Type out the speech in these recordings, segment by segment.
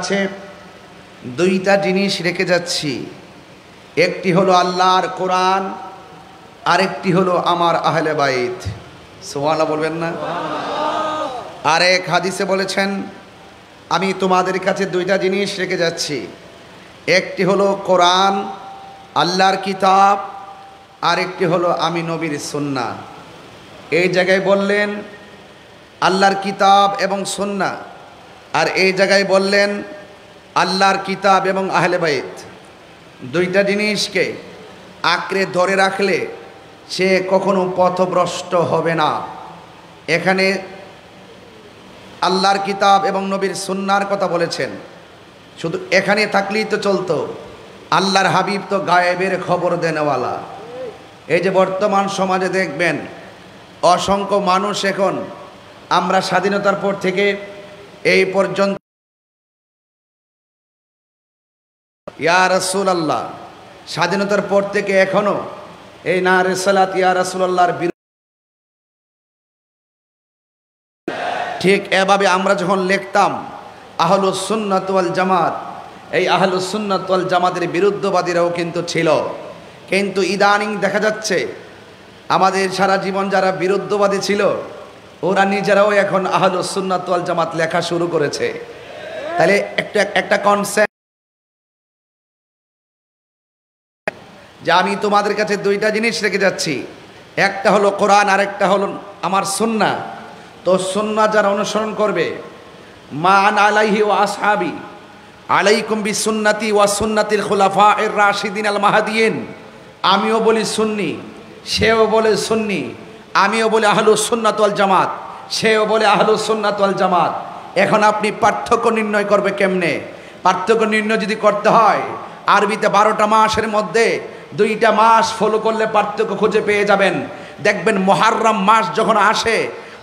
কাছে দুইটা জিনিস রেখে যাচ্ছি, একটি হলো আল্লাহর কোরআন, আরেকটি হলো আমার আহলে বাইত। সুবহানাল্লাহ বলবেন না? আরেক হাদিসে বলেছেন, আমি তোমাদের কাছে দুইটা জিনিস রেখে যাচ্ছি, একটি হলো কোরআন আল্লাহর কিতাব, আরেকটি হলো আমি নবীর সুন্নাহ। এই জায়গায় বললেন আল্লাহর কিতাব এবং সুন্নাহ, আর এই জায়গায় বললেন আল্লাহর কিতাব এবং আহলে বাইত। দুইটা জিনিসকে আঁকড়ে ধরে রাখলে সে কখনো পথভ্রষ্ট হবে না। এখানে আল্লাহর কিতাব এবং নবীর সুন্নাহর কথা বলেছেন, শুধু এখানে থাকলেই তো চলতো। আল্লাহর হাবিব তো গায়েবের খবর দেনেওয়ালা। এই যে বর্তমান সমাজে দেখবেন অসংখ্য মানুষ, এখন আমরা স্বাধীনতার পর থেকে এই পর্যন্ত ইয়া রাসূলুল্লাহ, স্বাধীনতার পর থেকে এখনো এই নারে সালাত ইয়া রাসূলুল্লাহর বিরুদ্ধে। ঠিক এভাবে আমরা যখন লিখতাম আহলুস সুন্নাত ওয়াল জামাত, এই আহলুস সুন্নাত ওয়াল জামাতের বিরুদ্ধবাদীরাও কিন্তু ছিল। কিন্তু ইদানিং দেখা যাচ্ছে আমাদের সারা জীবন যারা বিরুদ্ধবাদী ছিল ওরা নিজেরাও এখন আহলুস সুন্নাত ওয়াল জামাত লেখা শুরু করেছে। তাহলে একটা কনসেপ্ট যে আমি তোমাদের কাছে দুইটা জিনিস রেখে যাচ্ছি, একটা হলো কোরআন, আরেকটা হলো আমার সুন্নাহ। তো সুন্নাহ যারা অনুসরণ করবে, মান আলাইহি ওয়া আসহাবি আলাইকুম বিসুন্নতি ওয়া সুন্নাতিল খুলাফায়ে রাশিদিন আল মাহদিয়িন। আমিও বলি সুন্নি, সেও বলে সুন্নি। আমিও বলি আহলুস সুন্নাত ওয়াল জামাত, সেও বলে আহলুস সুন্নাত ওয়াল জামাত। এখন আপনি পার্থক্য নির্ণয় করবে কেমনে? পার্থক্য নির্ণয় যদি করতে হয়, আরবিতে 12টা মাসের মধ্যে 2টা মাস ফলো করলে পার্থক্য খুঁজে পেয়ে যাবেন। দেখবেন মুহররম মাস যখন আসে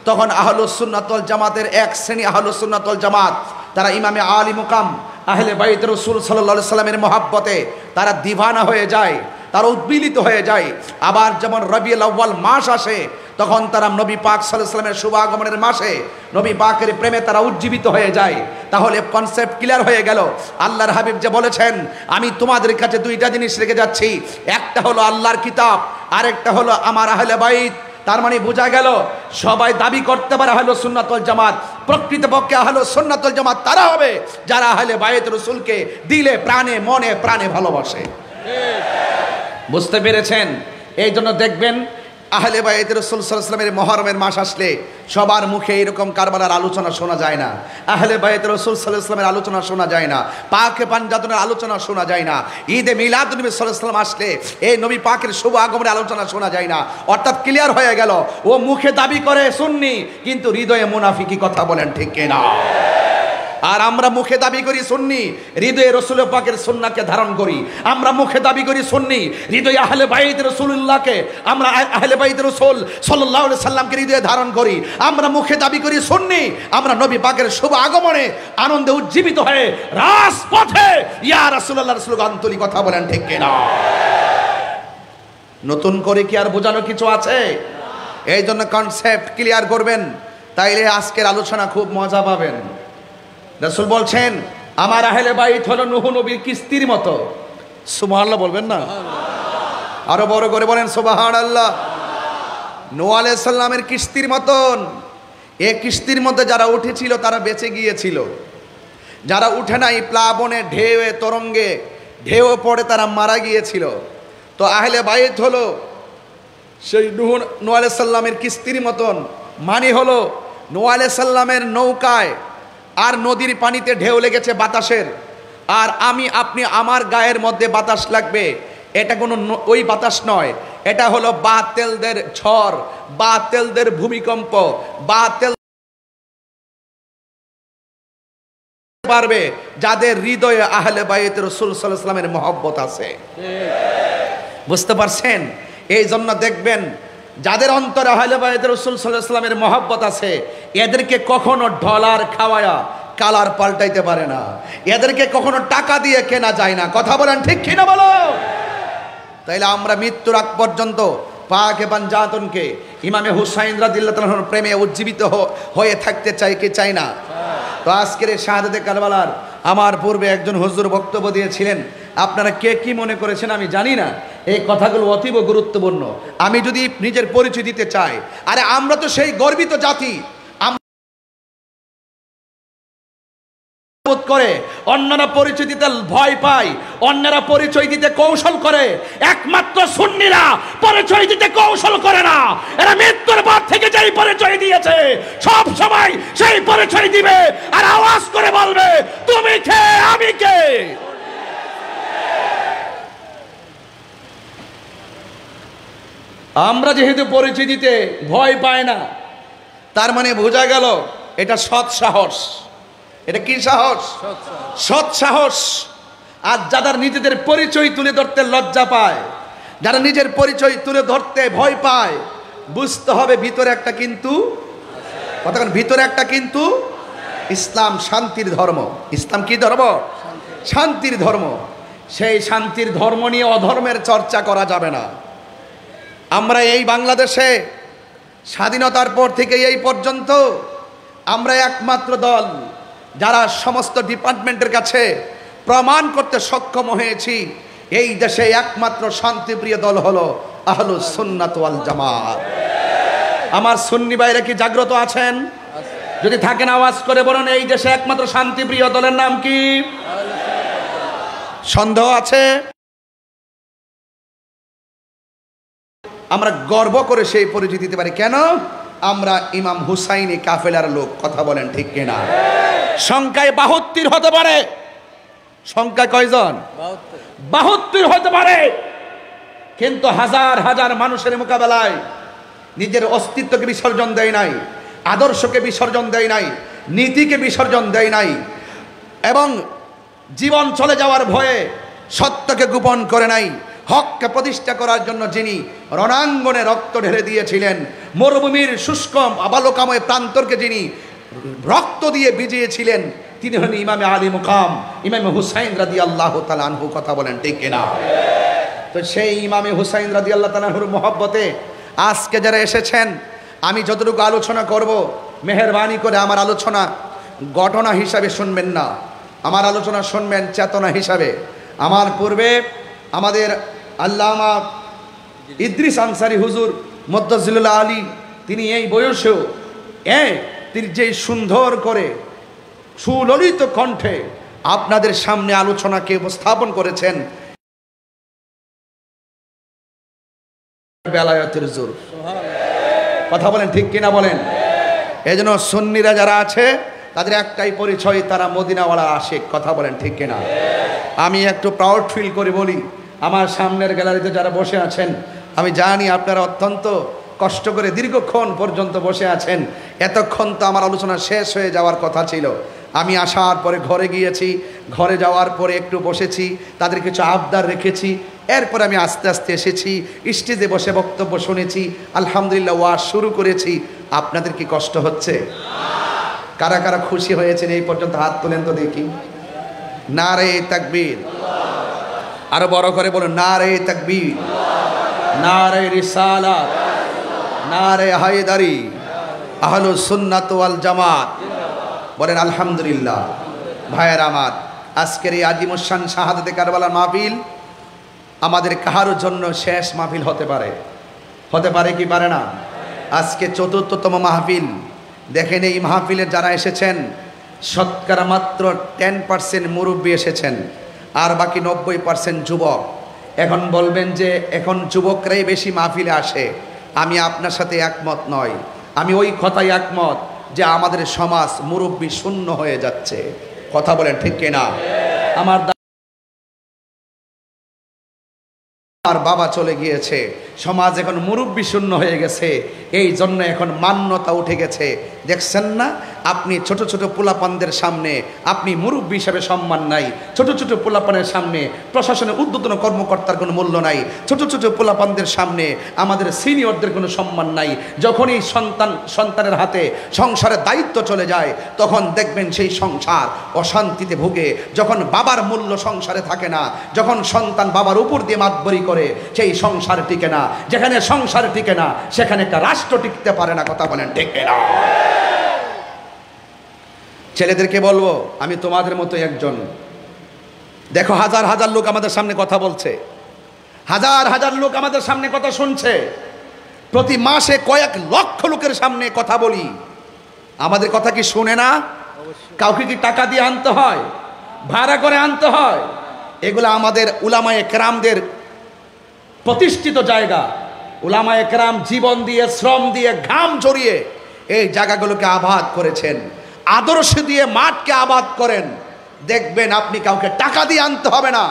তখন আহলুস সুন্নাত ওয়াল জামাতের এক শ্রেণী আহলুস সুন্নাত ওয়াল জামাত, তারা ইমামে আলী মুকাম আহলে বাইত রাসূল সাল্লাল্লাহু আলাইহি সাল্লামের মহব্বতে তারা দিওয়ানা হয়ে যায়, তারা উদ্বেলিত হয়ে যায়। আবার যেমন রবিউল আউয়াল মাস আসে তখন তারা নবী পাক সাল্লাল্লাহু আলাইহি সাল্লামের শুভ আগমনের মাসে নবী পাকের প্রেমে তারা উজ্জীবিত হয়ে যায়। তাহলে কনসেপ্ট ক্লিয়ার হয়ে গেল। আল্লাহর হাবিব যে বলেছেন আমি তোমাদের কাছে দুইটা জিনিস রেখে যাচ্ছি, একটা হলো আল্লাহর কিতাব, আরেকটা হলো আমার আহলে বাইত। তার মানে বোঝা গেল সবাই দাবি করতে পারে আহলুস সুন্নাত ওয়াল জামাত, প্রকৃতপক্ষে আহলুস সুন্নাত ওয়াল জামাত তারা হবে যারা আহলে বাইত রাসূলকে দিলে প্রাণে মনে প্রাণে ভালোবাসে। বুঝতে পেরেছেন? এই জন্য দেখবেন আহলে বাইত রাসূল সাল্লাল্লাহু আলাইহি ওয়াসাল্লামের মুহররমের মাস আসলে সবার মুখে এরকম কারবালার আলোচনা শোনা যায় না, আহলে বাইত রাসূল সাল্লাল্লাহু আলাইহি ওয়াসাল্লামের আলোচনা শোনা যায় না, পাকে পাঞ্জাতনের আলোচনা শোনা যায় না, ঈদে মিলাদুন নবী সাল্লাল্লাহু আলাইহি ওয়াসাল্লাম আসলে এই নবী পাকের শুভ আগমনের আলোচনা শোনা যায় না। অর্থাৎ ক্লিয়ার হয়ে গেল ও মুখে দাবি করে সুন্নি কিন্তু হৃদয়ে মুনাফিকি কথা বলেন, ঠিক কিনা? আর আমরা মুখে দাবি করি সুন্নি, হৃদয়ে রাসূল পাকের সুন্নাহকে ধারণ করি। আমরা মুখে দাবি করি সুন্নি, হৃদয়ে আহলে বাইত রাসূলুল্লাহকে, আমরা আহলে বাইত রাসূল সাল্লাল্লাহু আলাইহি সাল্লামকে হৃদয়ে ধারণ করি। আমরা মুখে দাবি করি সুন্নি, আমরা নবী পাকের শুভ আগমনে আনন্দে উজ্জীবিত হয়ে রাজপথে ইয়া রাসূলুল্লাহ রাসূলুল্লাহ আন্তরিক কথা বলেন, ঠিক কিনা? নতুন করে কি আর বোঝানো কিছু আছে? এই জন্য কনসেপ্ট ক্লিয়ার করবেন, তাইলে আজকের আলোচনা খুব মজা পাবেন। রাসূল বলছেন আমার আহলে বাইত হলো নূহ নবীর কিস্তির মতো। সুবহানাল্লাহ বলবেন না? আরো বড় করে বলেন সুবহানাল্লাহ। নূহ আলাইহিস সালামের কিস্তির মতন। এই কিস্তির মধ্যে যারা উঠেছিল তারা বেঁচে গিয়েছিল, যারা উঠে নাই প্লাবনে ঢেউয়ে তরঙ্গে ঢেউ পড়ে তারা মারা গিয়েছিল। তো আহলে বাইত হলো সেই নূহ আলাইহিস সালামের কিস্তির মতন। মানে হলো নূহ আলাইহিস সালামের নৌকায় আর নদীর পানিতে ঢেউ লেগেছে বাতাসের, আর আমি আপনি আমার গায়ের মধ্যে বাতাস লাগবে, এটা কোনো ওই বাতাস নয়, এটা হলো বাতিলদের ঝড়, বাতিলদের ভূমিকম্প, বাতিল পারবে যাদের হৃদয়ে আহলে বাইত রাসূল সাল্লাল্লাহু আলাইহি ওয়াসাল্লামের মহব্বত আছে। বুঝতে পারছেন? এই জন্য দেখবেন যাদের অন্তরে আহলে বাইত রাসূল সাল্লাল্লাহু আলাইহি ওয়াসাল্লামের মহব্বত আছে এদেরকে কখনো ডলার খাওয়ায়া কালার পাল্টাইতে পারে না, এদেরকে কখনো টাকা দিয়ে কেনা যায় না। কথা বলেন, ঠিক কিনা বলো? তাইলে আমরা মৃত্যুর আগ পর্যন্ত পাকে পাঞ্জাতনকে ইমামে হুসাইন রাদিয়াল্লাহু তাআলার প্রেমে উজ্জীবিত হয়ে থাকতে চাই কি চাই না? তো আজকের এই শাহাদাতে কারবালার আমার পূর্বে একজন হুজুর বক্তব্য দিয়েছিলেন, আপনারা কে কি মনে করেছেন আমি জানি না, এই কথাগুলো অতীব গুরুত্বপূর্ণ। আমি যদি নিজের পরিচয় দিতে চাই, আরে আমরা তো সেই গর্বিত জাতি, করে অন্যরা পরিচয় দিতে ভয় পায়, অন্যরা পরিচয় দিতে কৌশল করে, একমাত্র সুন্নিরা পরিচয় দিতে কৌশল করে না। এরা মৃত্যুর পর থেকে যেই পরিচয় দিয়েছে সব সময় সেই পরিচয় দিবে আর আওয়াজ করে বলবে তুমি কে আমি কে। আমরা যেহেতু পরিচয় দিতে ভয় পাই না, তার মানে বোঝা গেল এটা সৎ সাহস। এটা কি সাহস? সৎ সাহস। আর যাদের নিজেদের পরিচয় তুলে ধরতে লজ্জা পায়, যারা নিজের পরিচয় তুলে ধরতে ভয় পায়, বুঝতে হবে ভিতরে একটা কিন্তু, কতক্ষণ ভিতরে একটা কিন্তু। ইসলাম শান্তির ধর্ম। ইসলাম কি ধর্ম? শান্তির ধর্ম। সেই শান্তির ধর্ম নিয়ে অধর্মের চর্চা করা যাবে না। আমরা এই বাংলাদেশে স্বাধীনতার পর থেকে এই পর্যন্ত আমরা একমাত্র দল যারা সমস্ত ডিপার্টমেন্টের কাছে প্রমাণ করতে সক্ষম হয়েছি এই দেশে একমাত্র শান্তিপ্রিয় দল হলো আহলুস সুন্নাত ওয়াল জামাত। আমার সুন্নি ভাইরা কি জাগ্রত আছেন? যদি থাকেন আওয়াজ করে বলুন, এই দেশে একমাত্র শান্তিপ্রিয় দলের নাম কি? সন্দেহ আছে? আমরা গর্ব করে সেই পরিচয় দিতে পারি। কেন? আমরা ইমাম হুসাইনি কাফেলার লোক। কথা বলেন ঠিক কিনা? সংখ্যায় 72 হতে পারে। সংখ্যা কয়জন? 72 হতে পারে, কিন্তু হাজার হাজার মানুষের মোকাবেলায় নিজের অস্তিত্বকে বিসর্জন দেয় নাই, আদর্শকে বিসর্জন দেয় নাই, নীতিকে বিসর্জন দেয় নাই, এবং জীবন চলে যাওয়ার ভয়ে সত্যকে গোপন করে নাই। হককে প্রতিষ্ঠা করার জন্য যিনি রণাঙ্গনে রক্ত ঢেলে দিয়েছিলেন, মরুভূমির শুষ্ক আবালকাময় প্রান্তরকে যিনি রক্ত দিয়ে ভিজিয়েছিলেন, তিনি হলেন ইমামে আলী মুকাম, ইমামে হুসাইন রাদিয়াল্লাহু তাআলা আনহু। কথা বলেন ঠিক কিনা? তো সেই ইমামে হুসাইন রাদিয়াল্লাহু তাআলা আনহুর মহব্বতে আজকে যারা এসেছেন, আমি যতটুকু আলোচনা করব, মেহেরবানি করে আমার আলোচনা ঘটনা হিসাবে শুনবেন না, আমার আলোচনা শুনবেন চেতনা হিসাবে। আমার পূর্বে আমাদের আল্লামা ইদ্রিস আনসারী হুজুর মুদ্দাজিলুল্লাহ আলী, তিনি এই বয়সেও তিনি যে সুন্দর করে সুললিত কণ্ঠে আপনাদের সামনে আলোচনাকে উপস্থাপন করেছেন, বেলায়েতের জোর। কথা বলেন ঠিক কিনা বলেন? এই জন্য সুন্নিরা যারা আছে তাদের একটাই পরিচয়, তারা মদিনাওয়ালা আশিক। কথা বলেন ঠিক কিনা? আমি একটু প্রাউড ফিল করে বলি, আমার সামনের গ্যালারিতে যারা বসে আছেন, আমি জানি আপনারা অত্যন্ত কষ্ট করে দীর্ঘক্ষণ পর্যন্ত বসে আছেন। এতক্ষণ তো আমার আলোচনা শেষ হয়ে যাওয়ার কথা ছিল। আমি আসার পরে ঘরে গিয়েছি, ঘরে যাওয়ার পরে একটু বসেছি, তাদের কিছু আবদার রেখেছি, এরপরে আমি আস্তে আস্তে এসেছি, স্টেজে বসে বক্তব্য শুনেছি, আলহামদুলিল্লাহ ওয়াজ শুরু করেছি। আপনাদের কি কষ্ট হচ্ছে? কারা কারা খুশি হয়েছেন এই পর্যন্ত হাত তোলেন তো দেখি। নারে তাকবীর। আরো বড় করে বলুন, নারে তাকবীর, নারে রিসালাত, নারে হায়দারি, আহলুস সুন্নাত ওয়াল জামাত। বলেন আলহামদুলিল্লাহ। ভাইয়ের আমার, আজকের এই আজিমুশান শাহাদাতে কারবালার মাহফিল আমাদের কাহারোর জন্য শেষ মাহফিল হতে পারে। হতে পারে কি পারে না? আজকে ৪র্থতম মাহফিল। দেখেন এই মাহফিলে যারা এসেছেন শতকরা মাত্র 10% মুরব্বী এসেছেন, আর বাকি 90% যুবক। এখন বলবেন যে এখন যুবকরাই বেশি মাহফিলে আসে। আমি আপনার সাথে একমত নয়। আমি ওই কথাই একমত যে আমাদের সমাজ মুরব্বী শূন্য হয়ে যাচ্ছে। কথা বলেন ঠিক কিনা? আমার বাবা চলে গিয়েছে, সমাজ এখন মুরব্বী শূন্য হয়ে গেছে। এই জন্য এখন মান্যতা উঠে গেছে। দেখছেন না আপনি ছোট ছোট পোলাপানদের সামনে আপনি মুরব্বী হিসাবে সম্মান নাই। ছোট ছোট পোলাপানের সামনে প্রশাসনের ঊর্ধ্বতন কর্মকর্তার কোনো মূল্য নাই। ছোট ছোট পোলাপানদের সামনে আমাদের সিনিয়রদের কোনো সম্মান নাই। যখনই সন্তানের হাতে সংসারের দায়িত্ব চলে যায় তখন দেখবেন সেই সংসার অশান্তিতে ভুগে। যখন বাবার মূল্য সংসারে থাকে না, যখন সন্তান বাবার উপর দিয়ে মাতবরি করে, সেই সংসার টিকে না। যেখানে সংসার টিকে না সেখানে একটা রাষ্ট্র টিকতে পারে না। কথা বলেন ঠিক না? ছেলেদেরকে বলবো, আমি তোমাদের মতো একজন। দেখো হাজার হাজার লোক আমাদের সামনে কথা বলছে, হাজার হাজার লোক আমাদের সামনে কথা শুনছে, প্রতি মাসে কয়েক লক্ষ লোকের সামনে কথা বলি। আমাদের কথা কি শুনে না? কাউকে কি টাকা দিয়ে আনতে হয়, ভাড়া করে আনতে হয়? এগুলো আমাদের উলামায়ে কেরামদের প্রতিষ্ঠিত জায়গা। উলামায়ে কেরাম জীবন দিয়ে, শ্রম দিয়ে, ঘাম ঝরিয়ে এই জায়গাগুলোকে আবাদ করেছেন। আদর্শ দিয়ে মাঠকে আবাদ করেন, দেখবেন আপনি কাউকে টাকা দিয়ে আনতে হবে না,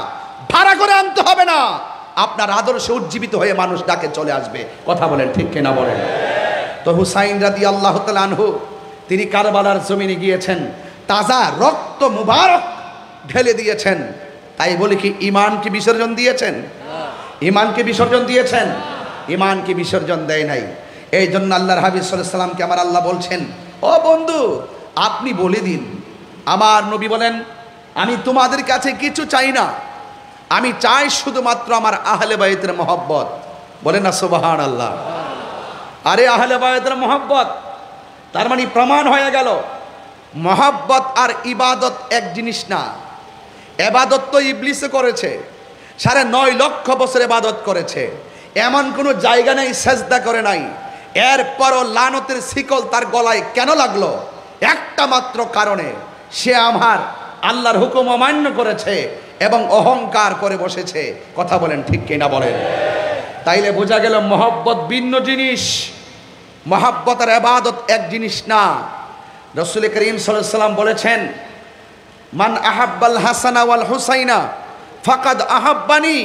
ভাড়া করে আনতে হবে না, আপনার আদর্শে উজ্জীবিত হয়ে মানুষ ডাকে চলে আসবে। কথা বলেন ঠিক কিনা বলেন? তো হুসাইন রাদিয়াল্লাহু তাআলা আনহু তিনি কারবালার জমিনে গিয়েছেন, তাজা রক্ত মুবারক ঢেলে দিয়েছেন। তাই বলি কি ঈমানকে বিসর্জন দিয়েছেন? ঈমানকে বিসর্জন দিয়েছেন? ঈমানকে বিসর্জন দেয় নাই। এই জন্য আল্লাহর হাবিব সাল্লাল্লাহু আলাইহি ওয়াসাল্লামকে আমার আল্লাহ বলছেন, ও বন্ধু আপনি বলে দিন। আমার নবী বলেন, আমি তোমাদের কাছে কিছু চাই না, আমি চাই শুধুমাত্র আমার আহলে বাইতের মহব্বত। বলেন না সুবহানাল্লাহ। আরে আহলে বাইতের মহব্বত, তার মানে প্রমাণ হয়ে গেল মহব্বত আর ইবাদত এক জিনিস না। ইবাদত তো ইবলিসে করেছে, 9.5 লক্ষ বছর ইবাদত করেছে, এমন কোনো জায়গা নেই সেজদা করে নাই। এরপরও লানতের শিকল তার গলায় কেন লাগলো? একটা মাত্র কারণে, সে আমার আল্লাহর হুকুম অমান্য করেছে এবং অহংকার করে বসেছে। কথা বলেন ঠিক কিনা বলেন? তাইলে বোঝা গেল মহব্বত ভিন্ন জিনিস, মহব্বত আর ইবাদত এক জিনিস না। রাসূল করিম সাল্লাল্লাহু আলাইহি ওয়াসাল্লাম বলেছেন, মান আহাব্বাল হাসানা ওয়াল হুসাইনা ফাকাদ আহাব্বানি,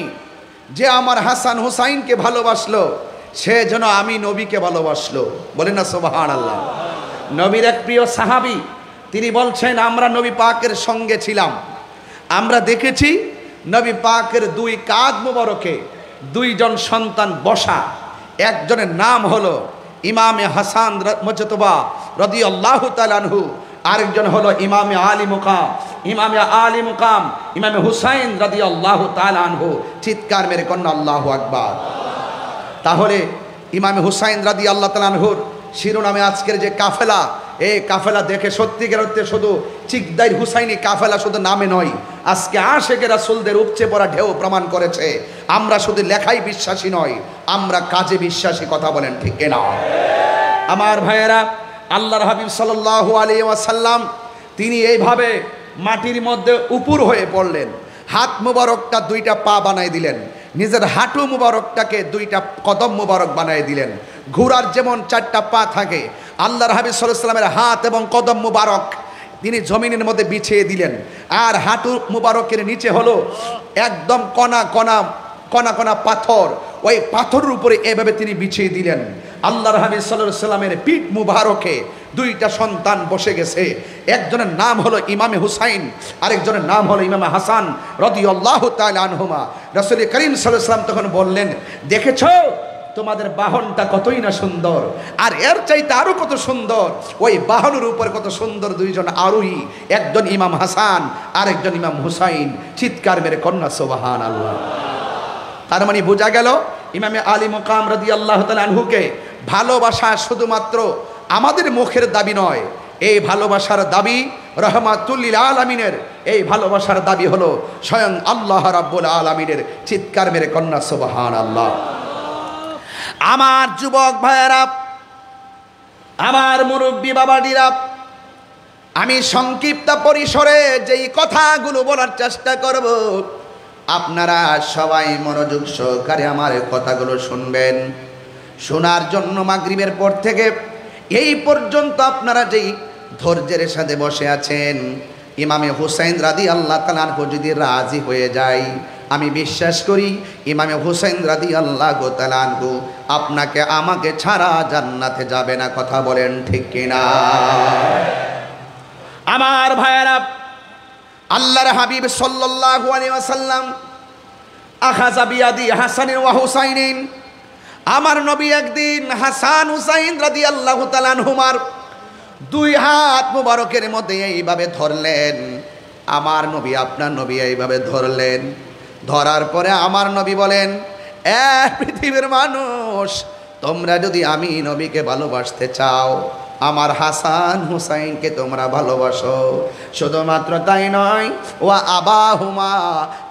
যে আমার হাসান হুসাইনকে ভালোবাসলো সে যেন আমি নবীকে ভালোবাসলো। বলেন না সুবহানাল্লাহ। নবীর এক প্রিয় সাহাবী তিনি বলছেন, আমরা নবী পাকের সঙ্গে ছিলাম, আমরা দেখেছি নবী পাকের 2 কাঁধ মুবারকে 2জন সন্তান বসা। একজনের নাম হলো ইমামে হাসান মুজতবা রাদিয়াল্লাহু তাআলা আনহু, আরেকজন হলো ইমামে আলী মুকাম, ইমামে হুসাইন রাদিয়াল্লাহু তাআলা আনহু। চিৎকার মেরে কন্যা আল্লাহু আকবার। তাহলে ইমামে হুসাইন রাদিয়াল্লাহু তাআলা আনহুর শিরোনামে আজকের যে কাফেলা, এই কাফেলা দেখে সত্যিকার অর্থে শুধু চিকদাইর হুসাইনি কাফেলা শুধু নামে নয়, আজকে আশেকে রাসূলদের উপচে পড়া ঢেউ প্রমাণ করেছে আমরা শুধু লেখাই বিশ্বাসী নয়, আমরা কাজে বিশ্বাসী। কথা বলেন ঠিক কিনা? আমার ভাইয়েরা, আল্লাহর হাবিব সাল্লাল্লাহু আলাইহি ওয়াসাল্লাম তিনি এইভাবে মাটির মধ্যে উপুর হয়ে পড়লেন, হাত মুবারকটা 2টা পা বানাই দিলেন, নিজের হাঁটু মুবারকটাকে 2টা কদম মুবারক বানাই দিলেন। ঘোড়ার যেমন 4টা পা থাকে, আল্লাহর হাবিব সাল্লাল্লাহু আলাইহি ওয়াসাল্লামের হাত এবং কদম মুবারক তিনি জমিনের মধ্যে বিছিয়ে দিলেন। আর হাঁটু মুবারকের নিচে হলো একদম কণা কণা পাথর, ওই পাথরের উপরে এভাবে তিনি বিছিয়ে দিলেন। আল্লাহর হাবিব সাল্লাল্লাহু আলাইহি ওয়াসাল্লামের পিঠ মুবারকে 2টা সন্তান বসে গেছে। একজনের নাম হলো ইমামে হুসাইন, আরেকজনের নাম হলো ইমামে হাসান রাদিয়াল্লাহু তাআলা আনহুমা। রাসূল করিম সাল্লাল্লাহু আলাইহি ওয়াসাল্লাম তখন বললেন, দেখেছো তোমাদের বাহনটা কতই না সুন্দর, আর এর চাইতে আরো কত সুন্দর ওই বাহনের উপর কত সুন্দর 2জন আরোহী, একজন ইমাম হাসান আরেকজন ইমাম হুসাইন। চিৎকার মেরে কন্যা সুবহানাল্লাহ। তার মানে বোঝা গেল ইমামে আলী মুকাম রাদিয়াল্লাহু তাআলা আনহুকে ভালোবাসা শুধুমাত্র আমাদের মুখের দাবি নয়, এই ভালোবাসার দাবি রহমাতুল লিল আলামিনের, এই ভালোবাসার দাবি হলো স্বয়ং আল্লাহ রাব্বুল আলামিনের। চিৎকার মেরে কন্যা সুবহানাল্লাহ। আমার যুবক ভাইয়েরা, আমার মুরব্বী বাবাজিরা, আমি সংক্ষিপ্ত পরিসরে যেই কথাগুলো বলার চেষ্টা করব, আপনারা সবাই মনোযোগ সহকারে আমার কথাগুলো শুনবেন। শোনার জন্য মাগরিবের পর থেকে এই পর্যন্ত আপনারা যেই ধৈর্যের সাথে বসে আছেন, ইমামে হুসাইন রাদিয়াল্লাহু তাআলা আনহু যদি রাজি হয়ে যায়, আমি বিশ্বাস করি ইমামে হুসাইন রাদিয়াল্লাহু তাআলা আনহু আপনাকে আমাকে ছাড়া জান্নাতে যাবে না। কথা বলেন ঠিক কিনা? আমার ভাইয়েরা, আল্লাহর হাবিব সাল্লাল্লাহু আলাইহি ওয়াসাল্লাম আখাযা বিয়াদি হাসান ওয়া হুসাইনিন, আমার নবী একদিন হাসান হুসাইন রাদিয়াল্লাহু তাআলা আনহুমার 2 হাত মুবারকের মধ্যে এইভাবে ধরলেন। আমার নবী, আপনার নবী এইভাবে ধরলেন। ধরার পরে আমার নবী বলেন, পৃথিবীর মানুষ, তোমরা যদি আমি নবীকে ভালোবাসতে চাও আমার হাসান হুসাইনকে তোমরা ভালোবাসো। শুধুমাত্র তাই নয়, ওয়া আবাহুমা,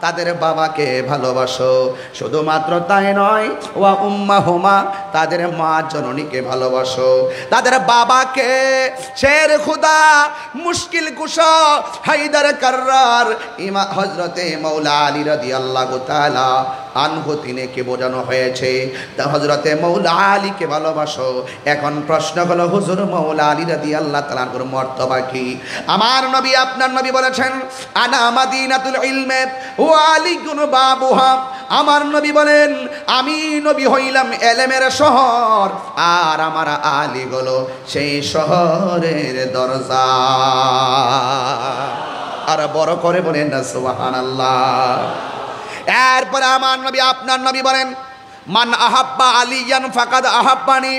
তাদের বাবাকে ভালোবাসো। শুধুমাত্র তাই নয়, ওয়া উম্মাহুমা, তাদের মা জননীকে ভালোবাসো। তাদের বাবাকে শের খুদা, মুশকিল কুশা, হায়দার কাররার, হযরতে মাওলা আলী রাদিয়াল্লাহু তাআলা আনহু তিনিকে বোঝানো হয়েছে তা হযরতে মাওলা আলীকে ভালোবাসো। এখন প্রশ্ন হলো, হুজুর মাওলা আলী রাদিয়াল্লাহু তাআলা এর মর্তবা কি? আমার নবী, আপনার নবী বলেছেন, আনা মাদিনাতুল ইলমে ওয়া আলীকুন বাবুহা। আমার নবী বলেন, আমি নবী হইলাম এলেমের শহর, আর আমার আলী হলো সেই শহরের দরজা। আর বড় করে বলেন না সুবহানাল্লাহ। এরপরে আমার নবী, আপনার নবী বলেন, মান আহাব্বা আলিয়ান ফাকাদ আহাব্বানি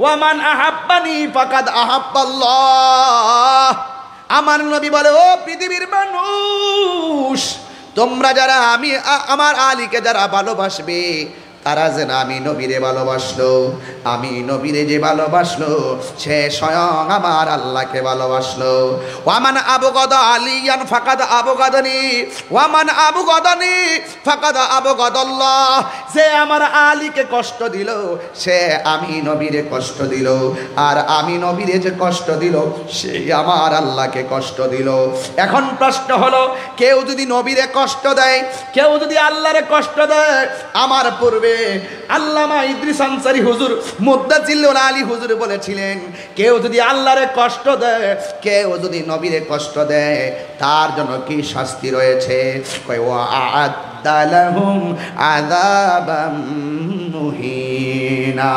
ওয়া মান আহাব্বানি ফাকাদ আহাব্বাল্লাহ। আমার নবী বলে, ও পৃথিবীর মানুষ, তোমরা যারা আমার আলীকে যারা ভালোবাসবে, তারা যেন আমি নবীরে ভালোবাসলো। আমি নবীরে যে ভালোবাসলো, সে স্বয়ং আমার আল্লাহকে ভালোবাসলো। ওয়ামান আবগাদা আলিয়ান ফাকাদ আবগাদানি ওয়ামান আবগাদানি ফাকাদ আবগাদাল্লাহ। যে আমার আলীকে কষ্ট দিল, সে আমি নবীরে কষ্ট দিল। আর আমি নবীরে যে কষ্ট দিল, সে আমার আল্লাহকে কষ্ট দিল। এখন প্রশ্ন হলো, কেউ যদি নবীরে কষ্ট দেয়, কেউ যদি আল্লাহরে কষ্ট দেয়, আমার পূর্বে আল্লামা ইদ্রিস আনসারী হুজুর মুদ্দাজিল্লুল আলী হুজুর বলেছিলেন, কেউ যদি আল্লাহরে কষ্ট দেয়, কেউ যদি নবীরে কষ্ট দেয়, তার জন্য কি শাস্তি রয়েছে? কয়, ওয়া আ'আদ্দা লাহুম আযাবাম মুহিনা।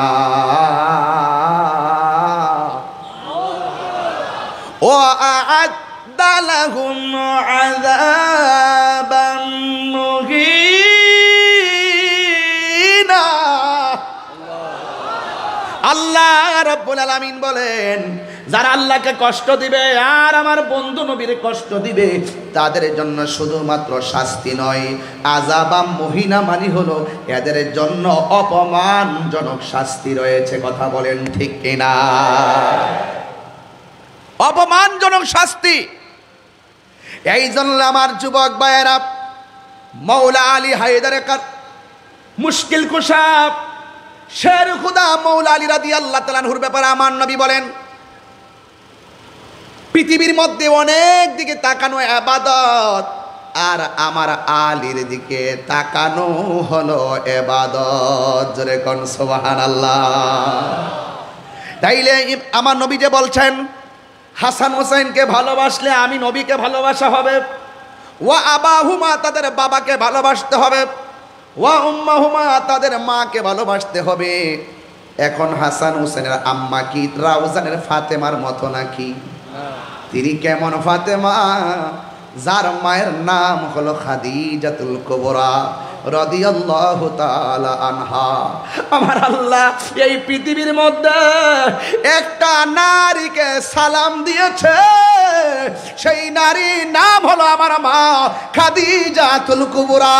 ওয়া আ'আদ্দা লাহুম আযাবাম মুহিনা। আল্লাহ রাব্বুল আলামিন বলেন, যারা আল্লাহকে কষ্ট দিবে আর আমার বন্ধু নবীর কষ্ট দিবে, তাদের জন্য শুধুমাত্র শাস্তি নয়, আযাবাম মুহিনা মানে হলো এদের জন্য অপমানজনক শাস্তি রয়েছে। কথা বলেন ঠিক কিনা? অপমানজনক শাস্তি। এই জন্য আমার যুবক ভাইয়েরা, মাওলা আলী হায়দার মুশকিল কুশা শের খুদা মাওলা আলী রাদিয়াল্লাহু তাআলা আনহুর ব্যাপারে আমার নবী বলেন, পৃথিবীর মধ্যে অনেক দিকে তাকানো ইবাদত, আর আমার আলীর দিকে তাকানো হলো ইবাদত। জোরে কোন সুবহানাল্লাহ। তাইলে আমার নবী যে বলছেন, হাসান হোসেনকে ভালোবাসলে আমি নবীকে ভালোবাসা হবে। ওয়া আবাহুমা, তাদের বাবাকে ভালোবাসতে হবে। ওয়া উম্মাহুমা, তাদের মাকে ভালোবাসতে হবে। এখন হাসান হোসেনের আম্মা কি রাউজানের ফাতেমার মতো নাকি? তিনি কেমন ফাতেমা? যার মায়ের নাম হলো খাদিজাতুল কুবরা রাদিয়াল্লাহু তাআলা আনহা। আমার আল্লাহ এই পৃথিবীর মধ্যে একটা নারীকে সালাম দিয়েছে, সেই নারীর নাম হলো আমার মা খাদিজাতুল কুবরা।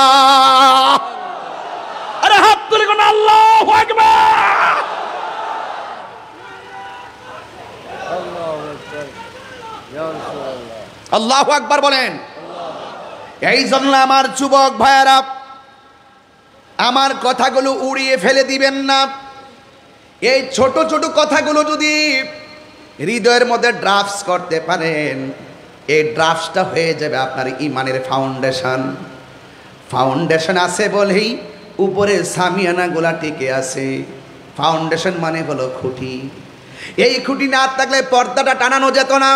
আরে হাত তুলে কোন আল্লাহু আকবার। আল্লাহু আকবার বলেন। এই জন্য আমার যুবক ভাইয়েরা, আমার কথাগুলো উড়িয়ে ফেলে দিবেন না। এই ছোট ছোট কথাগুলো যদি হৃদয়ের মধ্যে ড্রাফটস করতে পারেন, এই ড্রাফটসটা হয়ে যাবে আপনার ইমানের ফাউন্ডেশন। ফাউন্ডেশন আছে বলেই উপরে সামিয়ানাগুলা টিকে আছে। ফাউন্ডেশন মানে হলো খুঁটি। এই খুঁটি না থাকলে পর্দাটা টানানো যেত না।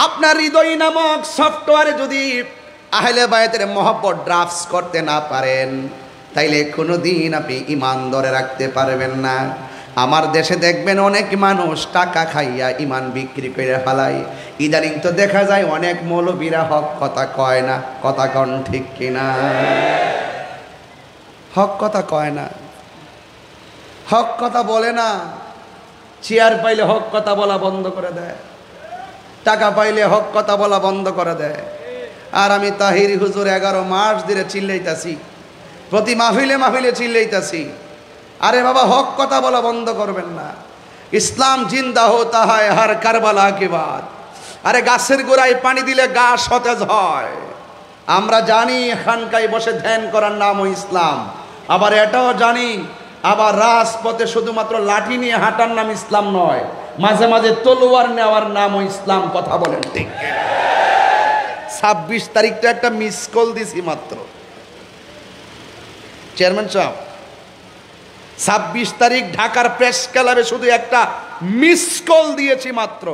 আপনার হৃদয় নামক সফটওয়্যারে যদি আহলে বায়তের মহব্বত ড্রাফটস করতে না পারেন, তাইলে কোনোদিন আপনি ইমান ধরে রাখতে পারবেন না। আমার দেশে দেখবেন অনেক মানুষ টাকা খাইয়া ইমান বিক্রি করে ফেলায়। ইদানিং তো দেখা যায় অনেক মৌলবীরা হক কথা কয় না। কথা কন ঠিক কিনা? হক কথা কয় না, হক কথা বলে না। চেয়ার পাইলে হক কথা বলা বন্ধ করে দেয়, টাকা পাইলে হক কথা বলা বন্ধ করে দেয়। আর আমি তাহির হুজুর 11 মাস ধরে চিল্লাইতাছি, প্রতি মাহফিলে মাহফিলে চিল্লাইতাছি, আরে বাবা হক কথা বলা বন্ধ করবেন না। ইসলাম জিন্দা হতা হয় হর কারবালা কে বাদ। আরে গাছের গোড়ায় পানি দিলে গাছ সতেজ হয়। আমরা জানি এখানকায় বসে ধ্যান করার নামও ইসলাম, আবার এটাও জানি আবার রাজপথে শুধুমাত্র লাঠি নিয়ে হাঁটার নাম ইসলাম নয়, মাঝে মাঝে তলোয়ার নেওয়ার নামও ইসলাম। কথা বলেন ঠিক? 26 তারিখ তো একটা মিস কল দিছি মাত্র। চেয়ারম্যান সাহেব, 26 তারিখ ঢাকার প্রেস ক্লাবে শুধু একটা মিস কল দিয়েছি মাত্র।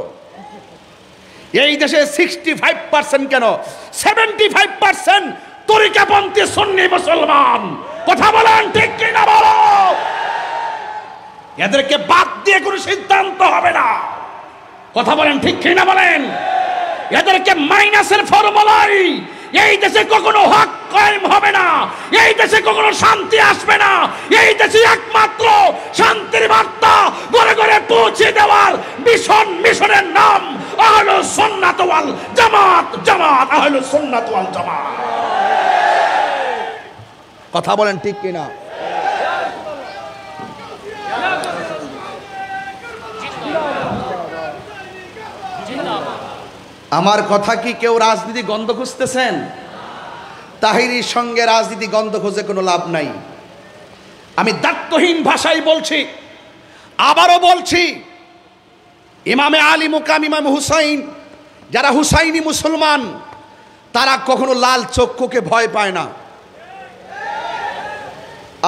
এই দেশে 65% কেন 75% তরিকাপন্থী সুন্নি মুসলমান। কথা বলেন ঠিক কিনা বলো? এদেরকে বাদ দিয়ে কোনো সিদ্ধান্ত হবে না। কথা বলেন ঠিক কিনা বলেন? এদেরকে মাইনাসের ফর্মুলাই এই দেশে কখনো হক কায়েম হবে না, এই দেশে কখনো শান্তি আসবে না। এই দেশে একমাত্র শান্তির বার্তা ঘরে ঘরে পৌঁছে দেওয়ার মিশনের নাম আহলুস সুন্নাত ওয়াল জামাত। জামাত, আহলুস সুন্নাত ওয়াল জামাত। কথা বলেন ঠিক কিনা? আমার কথা কি কেউ রাজনীতি গন্ধ খুঁজতেছেন? তাহিরির সঙ্গে রাজনীতি গন্ধ খুঁজে কোনো লাভ নাই। আমি দায়িত্বহীন ভাষায় বলছি, আবারও বলছি, ইমামে আলী মুকাম ইমাম হুসাইন, যারা হুসাইনি মুসলমান, তারা কখনো লাল চক্ষুকে ভয় পায় না।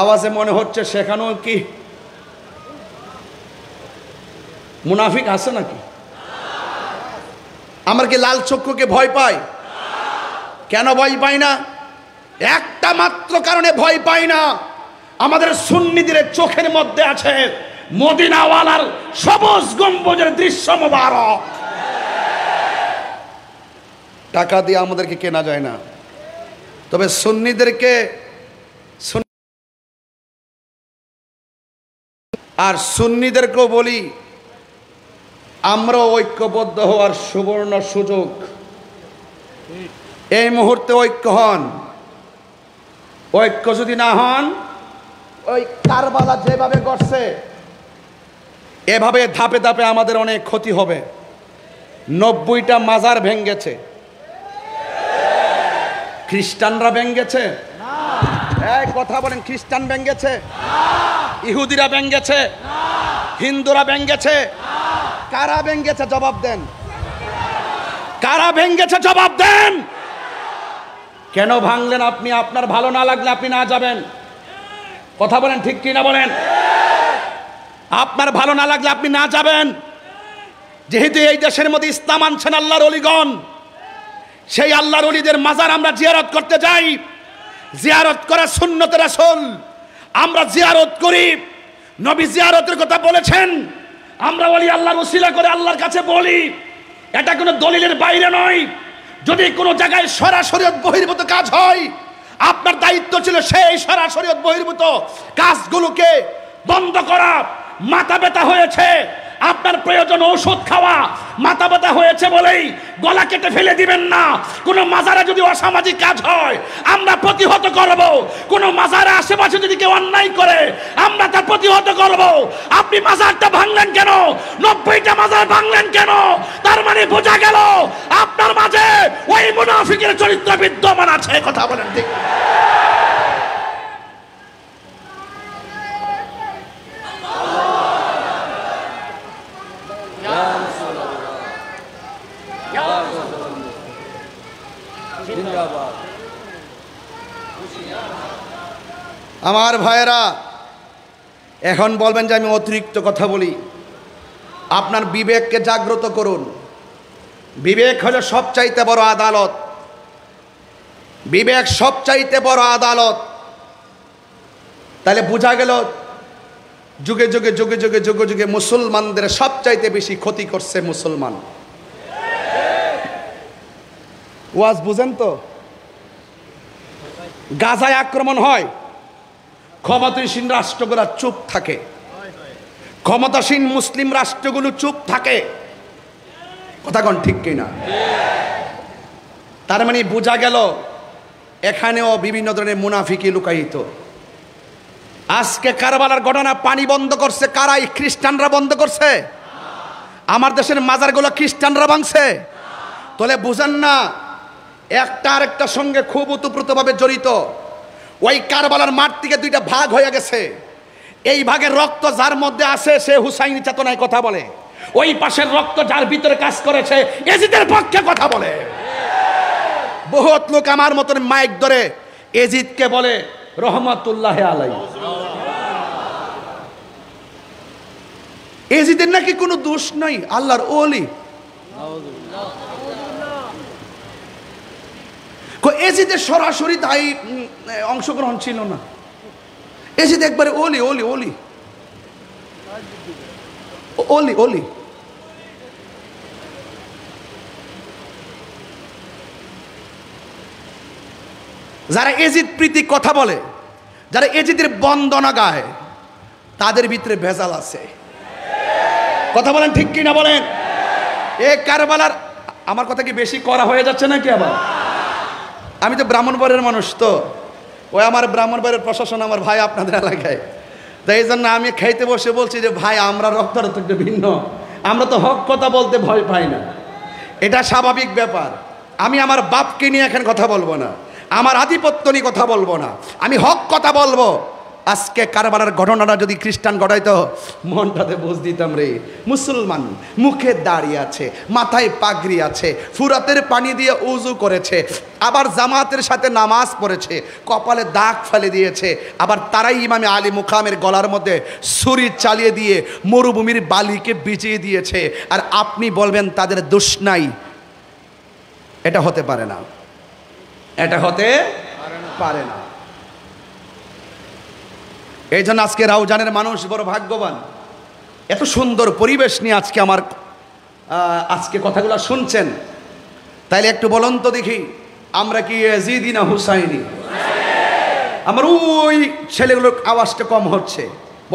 আওয়াজে মনে হচ্ছে সেখানেও কি মুনাফিক আছে নাকি? আমরা কি লাল চক্ষুকে ভয় পাই? কেন ভয় পাই না? একটা মাত্র কারণে ভয় পাই না, আমাদের সুন্নিদের চোখের মধ্যে আছে মদিনাওয়ালার সবুজ গম্বুজের দৃশ্য মোবারক। টাকা দিয়ে আমাদেরকে কেনা যায় না, তবে সুন্নিদেরকে আর সুন্নিদেরকেও বলি, আমরা ঐক্যবদ্ধ হওয়ার সুবর্ণ সুযোগ। এই মুহূর্তে ঐক্য হন। ঐক্য যদি না হন, ওই কারবালা যেভাবে করছে এভাবে ধাপে ধাপে আমাদের অনেক ক্ষতি হবে। 90টা মাজার ভেঙ্গেছে, খ্রিস্টানরা ভেঙ্গেছে? এই কথা বলেন, খ্রিস্টান ভেঙ্গেছে? ইহুদিরা ভেঙ্গেছে? হিন্দুরা ভেঙ্গেছে? কারা ভেঙ্গেছে জবাব দেন? কারা ভেঙ্গেছে জবাব দেন? কেন ভাঙলেন আপনি? আপনার ভালো না লাগলে আপনি না যাবেন। কথা বলেন ঠিক কি না বলেন? আপনার ভালো না লাগলে আপনি না যাবেন। যেহেতু এই দেশের মধ্যে ইসলাম আনছেন আল্লাহর ওলিগণ, সেই আল্লাহর ওলিদের মাজার আমরা জিয়ারত করতে যাই। জিয়ারত করা সুন্নতে রাসূল, আমরা জিয়ারত করি। নবী জিয়ারতের কথা বলেছেন, আমরা ওলি আল্লাহর ওসিলা করে আল্লাহর কাছে বলি। এটা কোনো দলিলের বাইরে নয়। যদি কোনো জায়গায় শরীয়ত বহির্ভূত কাজ হয়, আপনার দায়িত্ব ছিল সেই শরীয়ত বহির্ভূত কাজগুলোকে বন্ধ করা। মাথা ব্যথা হয়েছে, আপনার প্রয়োজন ঔষধ খাওয়া। মাথা ব্যথা হয়েছে বলেই গলা কেটে ফেলে দিবেন না। কোনো মাজারে যদি অসামাজিক কাজ হয়, আমরা প্রতিহত করব। কোনো মাজারে আশেপাশে যদি কেউ অন্যায় করে, আমরা তা প্রতিহত করব। আপনি মাজারটা ভাঙলেন কেন? 90টা মাজার ভাঙলেন কেন? তার মানে বোঝা গেল আপনার মাঝে ওই মুনাফিকের চরিত্র বিদ্যমান আছে। কথা বলেন ঠিক? আমার ভাইয়েরা, এখন বলবেন যে আমি অতিরিক্ত কথা বলি। আপনার বিবেককে জাগ্রত করুন। বিবেক হলো সবচাইতে বড় আদালত। বিবেক সবচাইতে বড় আদালত। তাহলে বোঝা গেল যুগে যুগে যুগে যুগে যুগে যুগে মুসলমানদের সবচাইতে বেশি ক্ষতি করছে মুসলমান। ওয়াজ বুঝেন তো? গাজায় আক্রমণ হয়, ক্ষমতাসীন রাষ্ট্রগুলো চুপ থাকে, ক্ষমতাসীন মুসলিম রাষ্ট্রগুলো চুপ থাকে। কথা কোন ঠিক কিনা? তার মানে বোঝা গেল এখানেও বিভিন্ন ধরনের মুনাফিকি লুকায়িত। আজকে কারবালার ঘটনা পানি বন্ধ করছে কারাই? খ্রিস্টানরা বন্ধ করছে। আমার দেশের মাজারগুলো খ্রিস্টানরা ভাঙছে। তাহলে বুঝেন না, একটা আরেকটার সঙ্গে খুব ওতপ্রোতভাবে জড়িত। ওই কারবালার মাঠ থেকে দুইটা ভাগ হয়ে গেছে। এই ভাগের রক্ত যার মধ্যে আছে সে হুসাইনি চেতনায় কথা বলে, ওই পাশের রক্ত যার ভিতরে কাজ করেছে এজিদের পক্ষে কথা বলে। বহুত লোক আমার মতন মাইক ধরে এজিদকে বলে রহমাতুল্লাহ আলাইহি। এজিদের নাকি কোনো দোষ নাই, আল্লাহর ওলি। এজিদের সরাসরি দায়ী অংশগ্রহণ ছিল না। এজিদ একবারে ওলি ওলি ওলি ওলি ওলি। যারা এজিদ প্রীতি কথা বলে, যারা এজিদের বন্দনা গায়, তাদের ভিতরে ভেজাল আছে। কথা বলেন ঠিক কিনা বলেন? এ কারবালার, আমার কথা কি বেশি করা হয়ে যাচ্ছে নাকি? আবার আমি তো ব্রাহ্মণবাড়ির মানুষ, তো ওই আমার ব্রাহ্মণবাড়ির প্রশাসন আমার ভাই আপনাদের এলাকায়, তাই এই জন্য আমি খাইতে বসে বলছি যে ভাই আমরা রক্তটা তো একটু ভিন্ন, আমরা তো হক কথা বলতে ভয় পাই না, এটা স্বাভাবিক ব্যাপার। আমি আমার বাপকে নিয়ে এখন কথা বলবো না, আমার আধিপত্য নিয়ে কথা বলবো না, আমি হক কথা বলবো। আজকে কারবালার ঘটনাটা যদি খ্রিস্টান ঘটাইতো, মনটাতে বুঝ দিতাম রে। মুসলমান মুখে দাঁড়িয়ে আছে, মাথায় পাগড়ি আছে, ফুরাতের পানি দিয়ে উজু করেছে, আবার জামাতের সাথে নামাজ পড়েছে, কপালে দাগ ফেলে দিয়েছে, আবার তারাই ইমামে আলী মুকামের গলার মধ্যে ছুরি চালিয়ে দিয়ে মরুভূমির বালিকে বিছিয়ে দিয়েছে, আর আপনি বলবেন তাদের দোষ নাই? এটা হতে পারে না, এটা হতে পারে না। এই জন্য আজকে রাউজানের মানুষ বড় ভাগ্যবান, এত সুন্দর পরিবেশ নিয়ে আজকে আমার আজকে কথাগুলো শুনছেন। তাইলে একটু বলুন তো দেখি, আমরা কি এজিদি না হুসাইনি? আমার ওই ছেলেগুলোর আওয়াজটা কম হচ্ছে,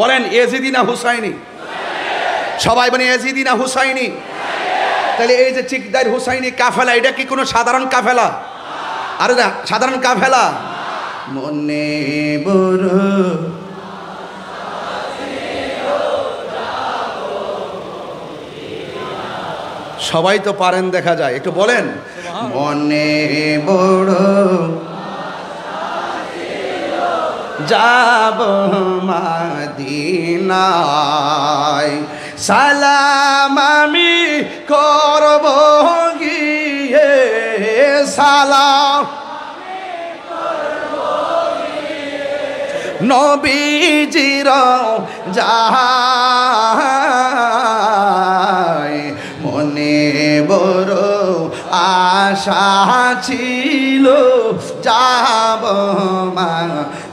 বলেন এজিদি না হুসাইনি? সবাই বলে এজিদি না হুসাইনি? তাহলে এই যে চিকদার হুসাইনি কাফেলা, এটা কি কোনো সাধারণ কাফেলা? আরে না, সাধারণ কাফেলা। মনে বড় সবাই তো পারেন দেখা যায়, একটু বলেন মনে বড় যাব মদিনায়, সালাম আমি করব গিয়ে, সালাম নবীজির যায়, মনে বড় আশা ছিল যাব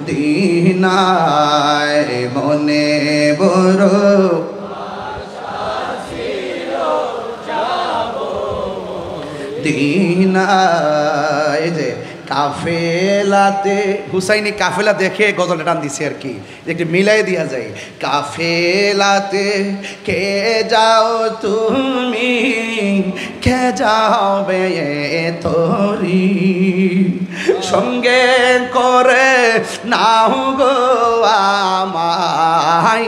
মদিনায়, মনে বড় মদিনায়। যে কাফেলাতে হুসাইনি কাফেলা দেখে গজলটা টান দিছে আর কি, একটু মিলাই দিয়া যায়। কাফেলাতে কে যাও তুমি, কে যাবে তোরি, সঙ্গে করে নাও গো আমায়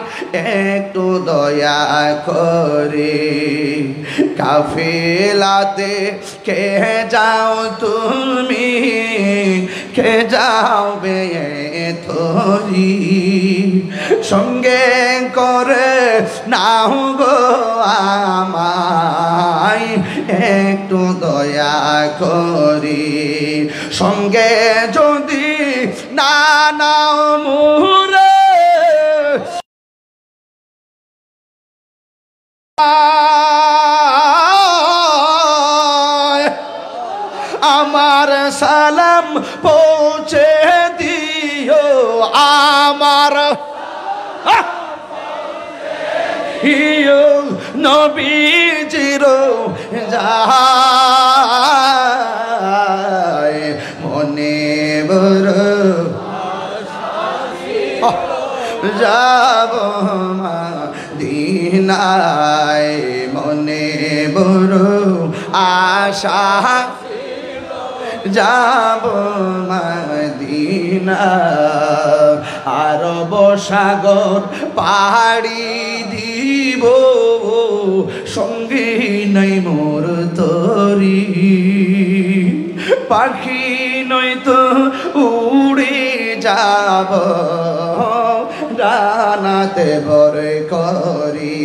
একটু দয়া করে। কাফেলাতে কে যাও তুমি, কে যাবে তোরি, সঙ্গে করে নাও গো আমায় একটু দয়া করি, সঙ্গে যদি না নাও মুরে আমার সালাম পৌঁছে দিও, আমার নবীজির যায়, মনে বড় যাব মদিনায়, মনে বড় আশা যাব মদিনা। আরব সাগর পাড়ি দিব, সঙ্গে নাই মোর তরি, পাখি নয়তো উড়ে যাব ডানাতে ভরে করি,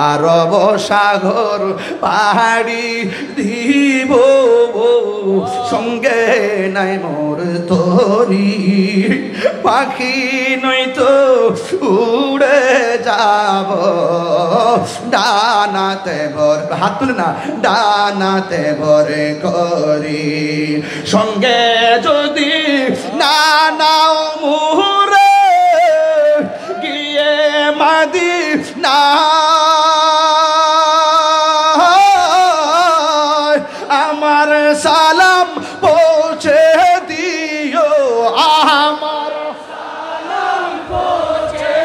আরব সাগর পাহাড়ি দিব, সঙ্গে নাই মোর তরি, পাখি নয়তো উড়ে যাব ডানাতে ভর, হাত তুলে না, ডানাতে ভরে করি, সঙ্গে যদি না নাও মুহুরে গিয়ে মদিনা, আমার সালাম পৌঁছে দিও, আমার সালাম পৌঁছে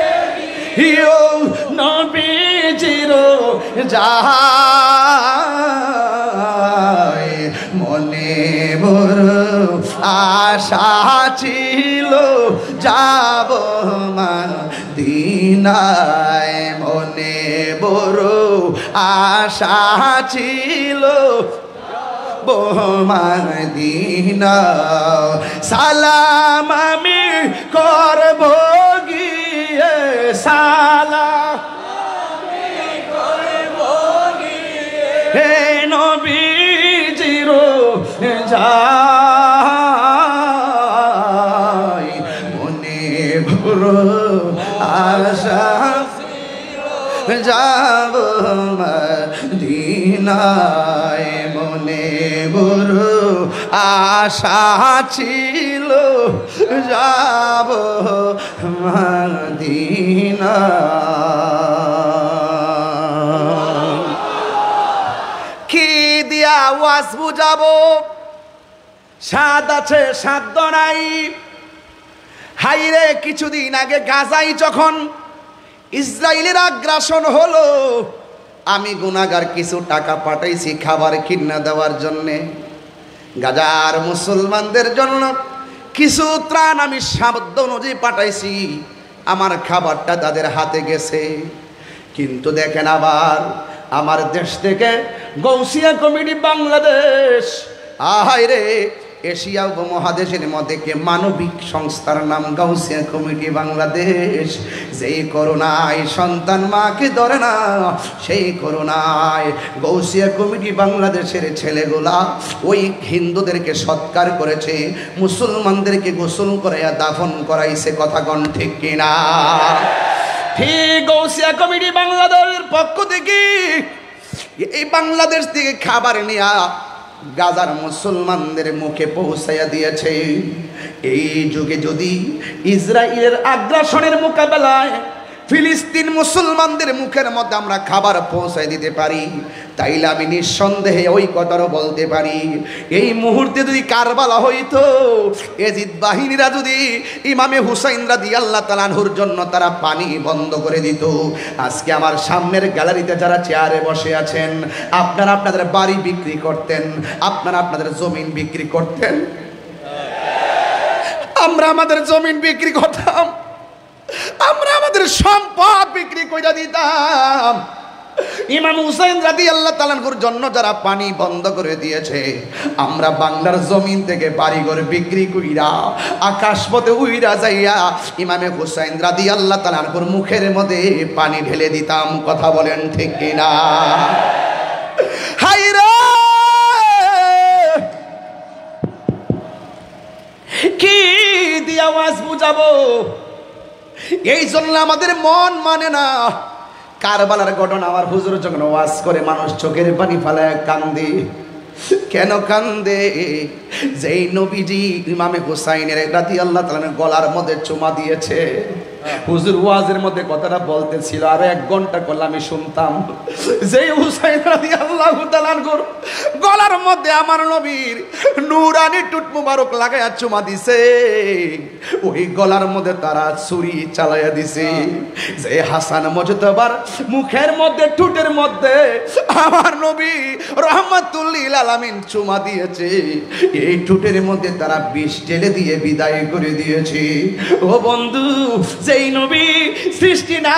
দিও, নবীজির যায় মনে বড় আশা ছিল যাব মদিনায়, মনে বড় আশা ছিল মদিনা, সালাম আমি করব গিয়ে, সালাম আমি করব গিয়ে, হে নবীজির যায় মনে বড় আশা যাব মদিনায়, মনে বড় আশা ছিল যাব মদিনা। কি দিয়া ওয়াজ বুঝাবো, সাদ আছে সাধ্য নাই। হাইরে কিছুদিন আগে গাজায় যখন ইসরায়েলের আগ্রাসন হলো, আমি গুনাহগার কিছু টাকা পাঠাইছি খাবার কিনা দেওয়ার জন্যে, গাজার মুসলমানদের জন্য কিছু ত্রাণ আমি সাধ্য অনুযায়ী পাঠাইছি, আমার খাবারটা তাদের হাতে গেছে। কিন্তু দেখেন আবার আমার দেশ থেকে গৌসিয়া কমিটি বাংলাদেশ, আহাইরে এশিয়া উপমহাদেশের মধ্যে কে মানবিক সংস্থার নাম গাউসিয়া কমিটি বাংলাদেশ, যেই করোনায় সন্তান মাকে ধরে না, সেই করোনায় গাউসিয়া কমিটি বাংলাদেশের ছেলেগুলা ওই হিন্দুদেরকে সৎকার করেছে, মুসলমানদেরকে গোসল করাইয়া দাফন করাইছে। কথা কোন ঠিক কিনা? ঠিক গাউসিয়া কমিটি বাংলাদেশের পক্ষ থেকে এই বাংলাদেশ থেকে খাবার নিয়া গাজার মুসলমানদের মুখে পৌঁছাইয়া দিয়েছে। এই যুগে যদি ইসরায়েলের আগ্রাসনের মোকাবেলায় ফিলিস্তিন মুসলমানদের মুখের মধ্যে আমরা খাবার পৌঁছাই দিতে পারি, তাইলে আমি নিঃসন্দেহে ওই কথাও বলতে পারি, এই মুহূর্তে যদি কারবালা হইতো, এজিদ বাহিনীরা যদি ইমামে হুসাইন রাদিয়াল্লাহু তাআলা আনহুর জন্য তারা পানি বন্ধ করে দিত, আজকে আমার সামনের গ্যালারিতে যারা চেয়ারে বসে আছেন, আপনারা আপনাদের বাড়ি বিক্রি করতেন, আপনারা আপনাদের জমিন বিক্রি করতেন, আমরা আমাদের জমিন বিক্রি করতাম, আমরা আমাদের সম্পদ বিক্রি করে দিতাম। ইমাম হুসাইন রাদিয়াল্লাহু তাআলা আনহুর জন্য যারা পানি বন্ধ করে দিয়েছে, আমরা বাংলার জমিন থেকে বাড়িঘর বিক্রি কইরা আকাশপথে উইরা যাইয়া ইমামে হুসাইন রাদিয়াল্লাহু তাআলা আনহুর মুখের মধ্যে পানি ঢেলে দিতাম। কথা বলেন ঠিক কিনা? হায়রে কি দিয়া ওয়াজ বুঝাবো? এই জন্য আমাদের মন মানে না। কারবালার ঘটনা আমার হুজুর যখন ওয়াজ করে মানুষ চোখের পানি ফেলায় কান্দে। কেন কান্দে? যেই নবীজি ইমামে হুসাইনের রাদিয়াল্লাহু তাআলা গলার মধ্যে চুমা দিয়েছে, হুজুর ওয়াজের মধ্যে কথাটা বলতেছিল, আরো 1 ঘন্টা করলে আমি শুনতাম। যেই হুসাইন রাদিয়াল্লাহু তাআলার গলার মধ্যে আমার নবীর নূরানি টুট মুবারক লাগায়া চুমা দিছে, ওই গলার মধ্যে তারা ছুরি চালাইয়া দিছে। যে হাসান মুজতাবার মুখের মধ্যে ঠোঁটের মধ্যে আমার নবী রাহমাতুল লিল আলামিন চুমা দিয়েছে, এই ঠোঁটের মধ্যে তারা বিষ ঢেলে দিয়ে বিদায় করে দিয়েছে। ও বন্ধু, যেই নবী সৃষ্টি না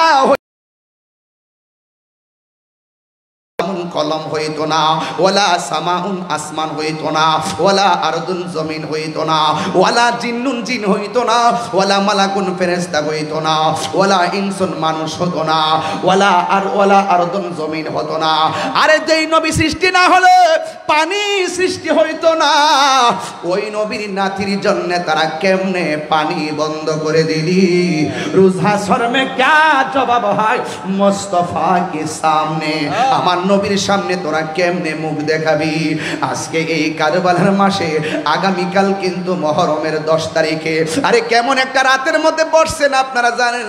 কলম হইতো না, ওয়ালা সামাউন আসমান হইতো না, ওয়ালা আরদুন জমিন হইতো না, ওয়ালা জিন্নুন জিন হইতো না, ওয়ালা মালাকুন ফেরেশতা হইতো না, ওয়ালা ইনসুন মানুষ হতো না, ওয়ালা আরদুন জমিন হতো না। আরে যেই নবী সৃষ্টি না হলে পানি সৃষ্টি হইতো না, ওই নবীর নাতির জন্য তারা কেমনে পানি বন্ধ করে দিলি? রোজ হাসর মে ক্যা জবাব হয় মুস্তাফা কে সামনে, আমার নবীর সামনে তোরা কেমনে মুখ দেখাবি? আজকে এই কারবালার মাসে, আগামীকাল কিন্তু মুহররমের 10 তারিখে, আরে কেমন একটা রাতের মধ্যে বসছেন আপনারা জানেন?